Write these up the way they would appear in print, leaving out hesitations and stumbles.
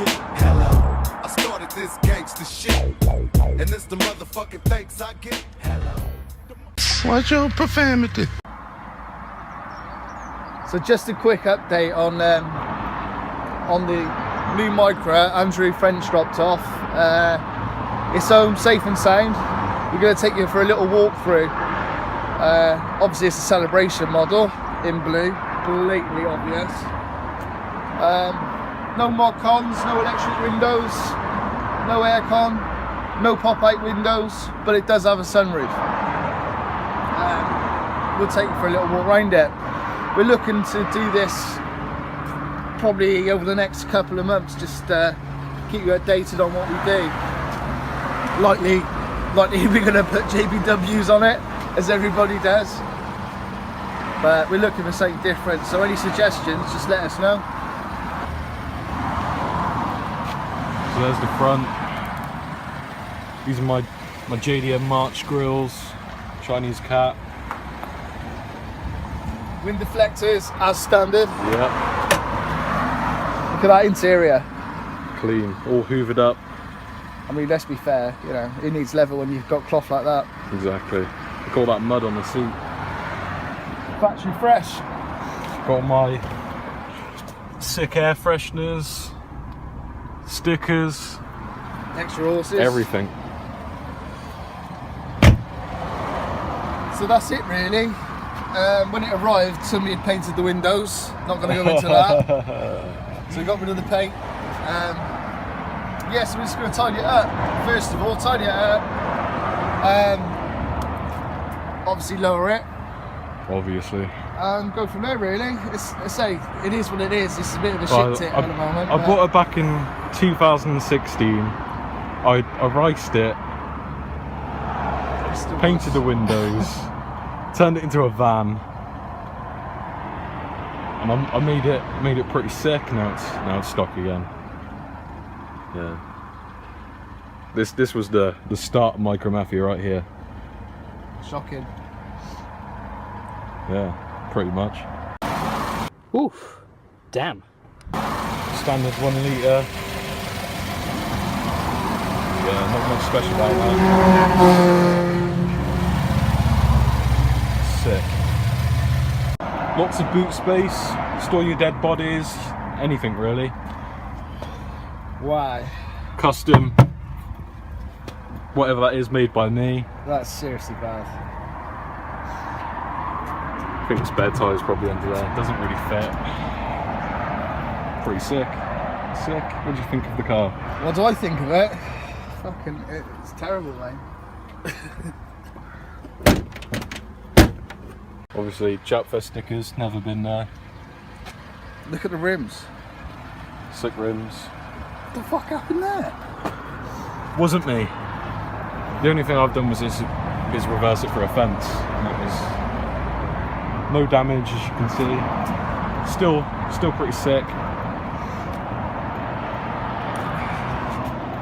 get hello. I started this gangster shit, and it's the motherfucking thanks I get. Hello. What's your profanity? So just a quick update on the new Micra Andrew French dropped off. It's home safe and sound. We're going to take you for a little walk through. Obviously it's a celebration model in blue, blatantly obvious. No mod cons, no electric windows, no aircon, no pop-out windows, but it does have a sunroof. We'll take you for a little walk around it. We're looking to do this probably over the next couple of months, just keep you updated on what we do. Likely we're going to put JBWs on it, as everybody does. But we're looking for something different, so any suggestions, just let us know. So there's the front. These are my JDM March grills, Chinese cat. Wind deflectors as standard. Yeah. Look at that interior. Clean, all hoovered up. I mean, let's be fair, you know, it needs level when you've got cloth like that. Exactly. Look at all that mud on the seat. Factory fresh. Got my sick air fresheners, stickers, Extra horses. everything. So that's it really. When it arrived, somebody had painted the windows. Not going to go into that. So we got rid of the paint. Yeah, so we're just going to tidy it up. First of all, tidy it up. Obviously lower it. Obviously. And go from there really. It is what it is. It's a bit of a shit tip at the moment. I bought it back in 2016. I riced it, painted the windows, turned it into a van, and I made it pretty sick. Now it's stock again. Yeah. This was the start of Micro Mafia right here. Shocking. Yeah, pretty much. Oof. Damn. Standard 1 litre. Yeah, not much special about that. Sick. Lots of boot space, store your dead bodies, anything really. Why? Custom, whatever that is, made by me. That's seriously bad. I think the spare tyre's probably under there. Doesn't really fit. Pretty sick. Sick. What do you think of the car? What do I think of it? Fucking, it's terrible, mate. Obviously, Chapfest stickers, never been there. Look at the rims. Sick rims. What the fuck happened there? Wasn't me. The only thing I've done was is reverse it for a fence. And it was no damage, as you can see. Still pretty sick.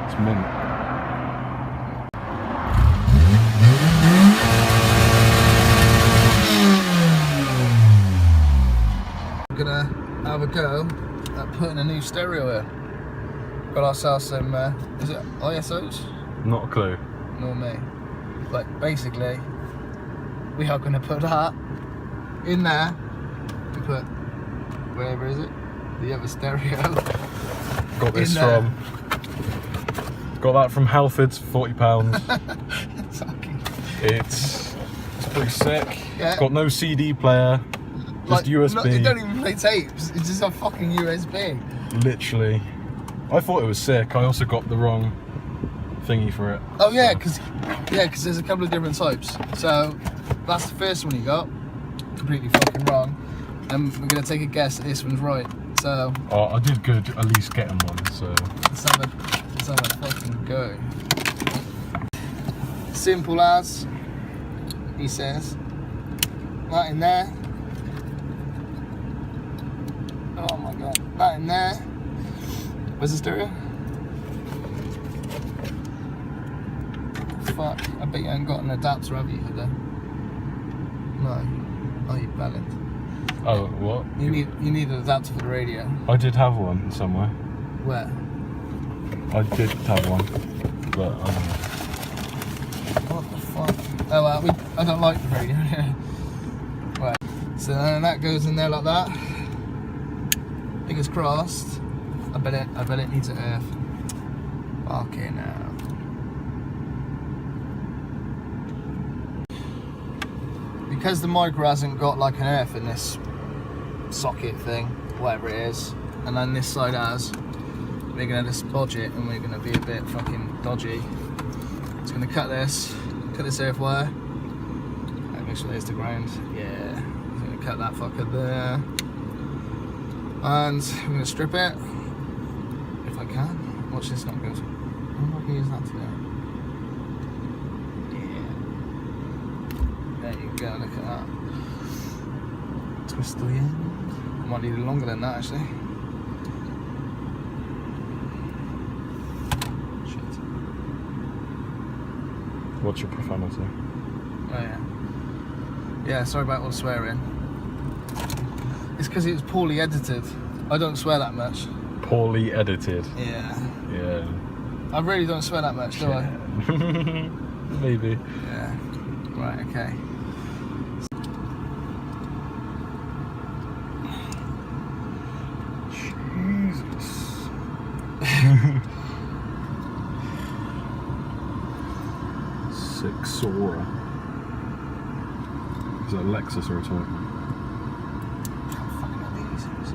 It's mint. We're gonna have a go at putting a new stereo in. Got ourselves some, is it ISOs? Not a clue. Nor me. But basically, we are gonna put that in there. We put, wherever is it? The other stereo. Got this from. Got that from Halfords for £40. It's pretty sick. Yeah. Got no CD player. Just USB. It don't even play tapes. It's just a fucking USB. Literally. I thought it was sick. I also got the wrong thingy for it. Oh yeah, because there's a couple of different types. So that's the first one you got. Completely fucking wrong. And we're gonna take a guess that this one's right. So I did good at least getting one. So let's have a fucking go. Simple as, he says. That in there. Oh my god. That in there. Where's the stereo? Fuck. I bet you haven't got an adapter, have you, for that? No. Oh, you bellend. oh, what? You need an adapter for the radio. I did have one somewhere. Where? I did have one, but I don't know. What the fuck? Oh, I don't like the radio. Right. So then that goes in there like that. Fingers crossed. I bet it needs an earth. Okay, now. Because the micro hasn't got like an earth in this socket thing, whatever it is, and then this side has, we're gonna just bodge it and we're gonna be a bit fucking dodgy. Just gonna cut this earth wire. And make sure there's the ground. Yeah. I'm gonna cut that fucker there. And I'm gonna strip it. If I can. Watch this, not good. I'm not gonna use that today. Yeah. There you go, look at that. Twist the end. Might need it longer than that actually. Shit. What's your profanity? Oh yeah. Yeah, sorry about all the swearing. It's because it was poorly edited. I don't swear that much. Poorly edited. Yeah. Yeah. I really don't swear that much, do I? Maybe. Yeah. Right, okay. Jesus. Sick Sora. Is that Lexus or a Toyota? Fucking hell, these things.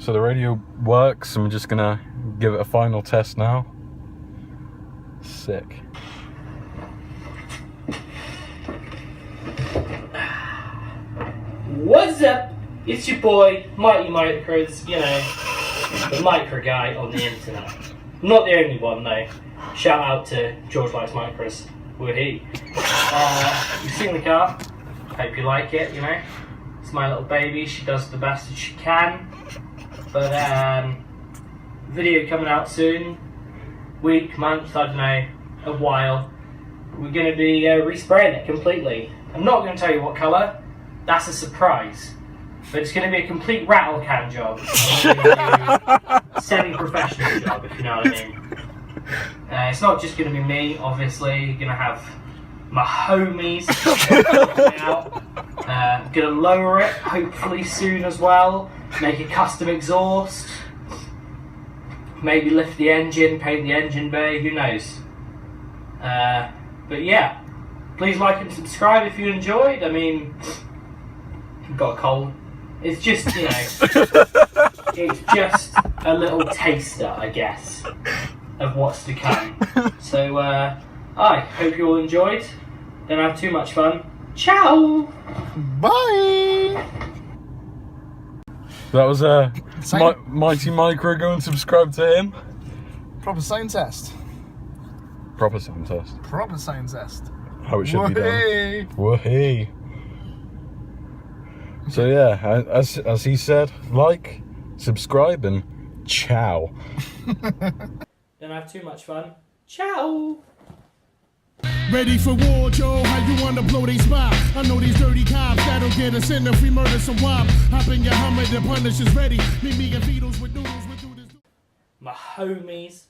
So the radio works. I'm just gonna give it a final test now. Sick. What's up? It's your boy, Mighty Micros, you know, the micro guy on the internet. Not the only one though. Shout out to George Likes Micros. Woohoo. You've seen the car. Hope you like it, you know. It's my little baby. She does the best that she can. But video coming out soon. Week, month, I don't know, a while. We're going to be respraying it completely. I'm not going to tell you what colour. That's a surprise. But it's going to be a complete rattle can job. A semi-professional job, if you know what I mean. It's not just going to be me, obviously. You're going to have my homies out. Going to lower it, hopefully soon as well. Make a custom exhaust. Maybe lift the engine, paint the engine bay, who knows. But yeah, please like and subscribe if you enjoyed. I mean, got a cold. It's just, you know, it's just a little taster, I guess, of what's to come. So, I hope you all enjoyed. Don't have too much fun. Ciao! Bye! That was Mighty Micro. Go and subscribe to him. Proper sound test. Proper sound test. Proper sound test. How it should be done. Woohoo! Woohoo! So yeah, as he said, like, subscribe, and ciao. Don't have too much fun. Ciao! Ready for war, Joe? How you wanna blow they spot? I know these dirty cops that'll get us in if we murder some wop. Hop in your Hummer, the Punisher's ready. Meet me and Beatles with noodles, with this. My homies.